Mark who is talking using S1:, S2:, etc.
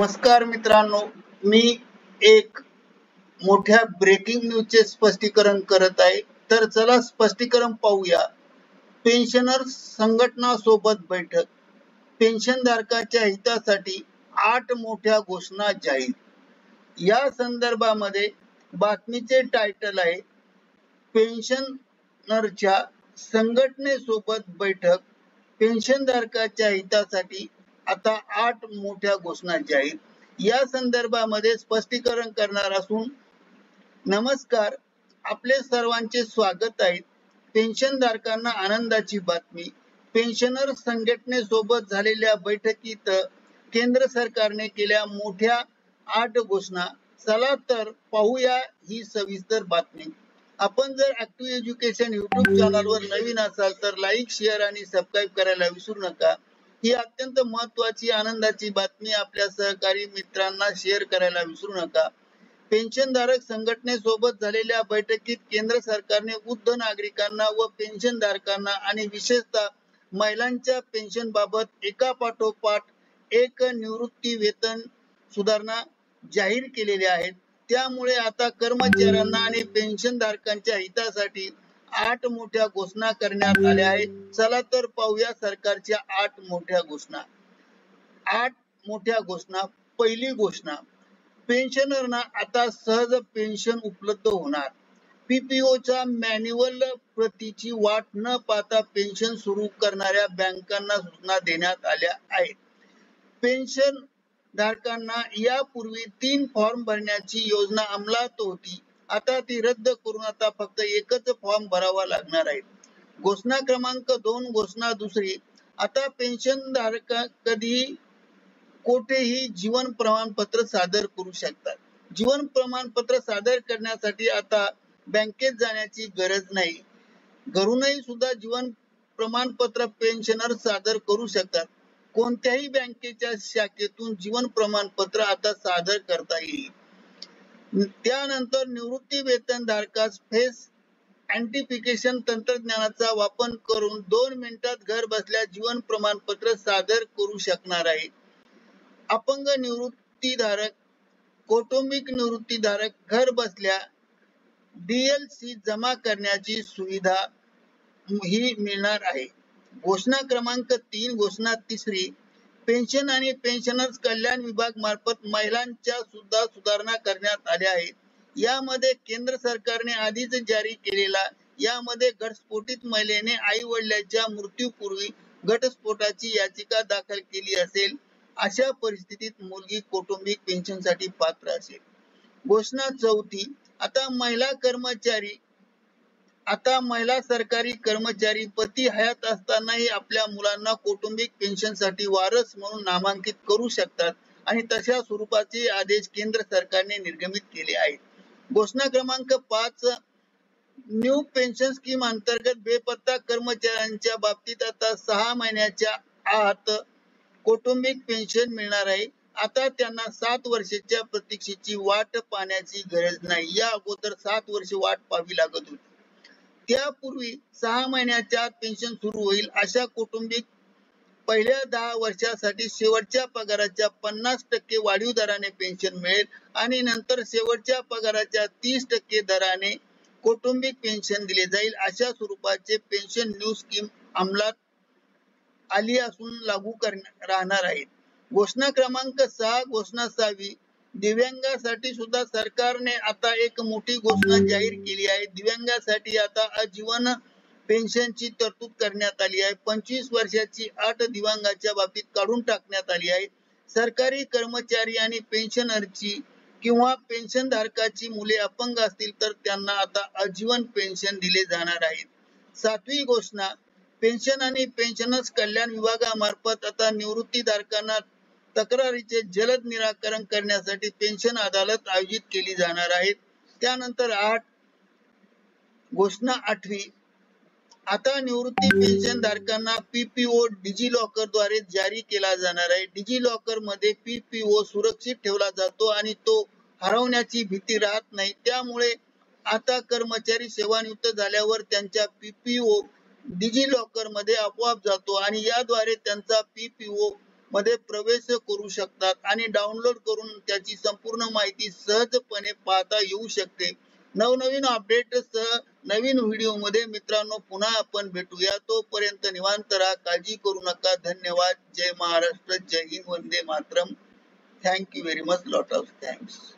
S1: नमस्कार मित्रांनो, मी एक मोठ्या ब्रेकिंग न्यूजचे स्पष्टीकरण करत आहे. तर चला स्पष्टीकरण पाहूया. पेन्शनर्स संघटना सोबत बैठक. पेन्शनधारकाच्या हितासाठी 8 मोठ्या घोषणा जाहीर. या संदर्भामध्ये बातमीचे टायटल आहे, पेन्शनरच्या संघटनेसोबत बैठक. पेन्शनधारकाच्या हितासाठी आता 8 मोठ्या घोषणा जाहीर. या संदर्भामध्ये स्पष्टीकरण करणार असून, नमस्कार, आपले सर्वांचे स्वागत आहे. पेन्शनधारकांना आनंदाची बातमी. पेन्शनर संघटनेसोबत झालेल्या बैठकीत केंद्र सरकारने केल्या मोठ्या 8 घोषणा. चला तर पाहूया ही सविस्तर बातमी. आपण जर ऍक्टिव्ह एज्युकेशन युट्यूब चॅनलवर नवीन असाल तर लाईक, शेअर आणि सबस्क्राईब करायला विसरू नका. ही अत्यंत महत्वाची आनंदाची बातमी आपल्या सहकारी मित्रांना शेअर करायला विसरू नका. पेन्शनधारक संघटनेसोबत झालेल्या बैठकीत केंद्र सरकारने वृद्ध नागरिकांना व पेन्शनधारकांना आणि विशेषतः महिलांच्या पेन्शनबाबत एकापाठोपाठ एक निवृत्ती वेतन सुधारणा जाहीर केलेल्या आहेत. त्यामुळे आता कर्मचाऱ्यांना आणि पेन्शनधारकांच्या हितासाठी 8 मोठ्या घोषणा करण्यात आल्या आहेत. चला तर पाहूया सरकारच्या 8 मोठ्या घोषणा. 8 मोठ्या घोषणा. पहिली घोषणा, पेन्शनरना आता सहज पेन्शन उपलब्ध होणार. पीपीओच्या मॅन्युअल प्रतीची वाट न पाहता पेन्शन सुरू करणाऱ्या बँकांना सूचना देण्यात आल्या आहेत. पेन्शन धारकांना यापूर्वी 3 फॉर्म भरण्याची योजना अंमलात होती. आता ती रद्द करून आता फक्त एकच फॉर्म भरावा लागणार आहे. घोषणा क्रमांक 2. घोषणा दुसरी, आता पेन्शन धारक कधीही कोठेही जीवन प्रमाणपत्र सादर करू शकतात. जीवन प्रमाणपत्र सादर करण्यासाठी आता बँकेत जाण्याची गरज नाही. घरूनही सुद्धा जीवन प्रमाणपत्र पेन्शनर सादर करू शकतात. कोणत्याही बँकेच्या शाखेतून जीवन प्रमाणपत्र आता सादर करता येईल. त्यानंतर निवृत्ती वेतन धारकास फेस अँटिफिकेशन तंत्रज्ञानाचा वापर करून 2 मिनिटात घर बसल्या जीवन प्रमाणपत्र सादर करू शकणार आहे. अपंग निवृत्तीधारक, कौटुंबिक निवृत्तीधारक घर बसल्या DLC जमा करण्याची सुविधा ही मिळणार आहे. घोषणा क्रमांक 3. घोषणा तिसरी, पेन्शन आणि पेन्शनर्स कल्याण विभाग मार्फत महिलांच्या सुद्धा सुधारणा करण्यात आल्या आहेत. यामध्ये केंद्र सरकारने आधीच जारी केलेला, यामध्ये घटस्फोटित महिलेने आई वडिलांच्या मृत्यूपूर्वी घटस्फोटाची याचिका दाखल केली असेल, अशा परिस्थितीत मुलगी कौटुंबिक पेन्शनसाठी पात्र असेल. घोषणा चौथी, आता महिला सरकारी कर्मचारी पती हयात असतानाही आपल्या मुलांना कौटुंबिक पेन्शनसाठी वारस म्हणून नामांकित करू शकतात आणि तशा स्वरूपाचे आदेश केंद्र सरकारने निर्गमित केले आहेत. घोषणा क्रमांक 5. न्यू पेन्शन स्कीम अंतर्गत बेपत्ता कर्मचाऱ्यांच्या बाबतीत आता 6 महिन्याच्या आत कौटुंबिक पेन्शन मिळणार आहे. आता त्यांना 7 वर्षाच्या प्रतीक्षेची वाट पाहण्याची गरज नाही. या अगोदर 7 वर्ष वाट पाहावी लागत होती. त्यापूर्वी 6 महिन्याच्या आत पेन्शन सुरू होईल. अशा कौटुंबिक पहिल्या 10 वर्षासाठी शेवटच्या पगाराच्या 50% वाढीव दराने पेन्शन मिळेल आणि नंतर शेवटच्या पगाराच्या 30% दराने कौटुंबिक पेन्शन दिले जाईल. अशा स्वरूपाचे पेन्शन न्यू स्कीम अंमलात आली असून लागू राहणार आहेत. घोषणा क्रमांक 6. घोषणा 6वी, दिव्यांगासाठी सुद्धा सरकारने आता एक मोठी घोषणा जाहीर केली आहे. दिव्यांगासाठी आता आजीवन पेन्शनची तरतूद करण्यात आली आहे. 25 वर्षाची अट दिव्यांगाच्या बाबतीत काढून टाकण्यात आली आहे. सरकारी कर्मचारी आणि पेन्शनरची किंवा पेन्शनधारकाची मुले अपंग असतील तर त्यांना आता आजीवन पेन्शन दिले जाणार आहेत. 7वी घोषणा, पेन्शन आणि पेन्शनर्स कल्याण विभागामार्फत आता निवृत्तीधारकांना तक्रारीचे जलद निराकरण करण्यासाठी पेन्शन अदालत आयोजित केली जाणार आहे. त्यानंतर 8. घोषणा 8वी, आता निवृत्ती पेन्शन धारकांना पीपीओ डिजिलॉकर द्वारे जारी केला जाणार आहे. डिजिलॉकर मध्ये पीपीओ सुरक्षित ठेवला जातो आणि तो हरवण्याची भीती राहत नाही. त्यामुळे आता कर्मचारी सेवानिवृत्त झाल्यावर त्यांच्या पीपीओ डिजिलॉकर मध्ये आपोआप जातो आणि याद्वारे त्यांचा पीपीओ मध्ये प्रवेश करू शकतात आणि डाउनलोड करून त्याची संपूर्ण माहिती सहजपणे पाहता येऊ शकते. नवनवीन अपडेटसह नवीन व्हिडिओमध्ये मित्रांनो पुन्हा आपण भेटूया. तोपर्यंत निवांत राहा, काळजी करू नका. धन्यवाद. जय महाराष्ट्र, जय हिंद, वंदे मातरम. Thank you very much. Lot of thanks.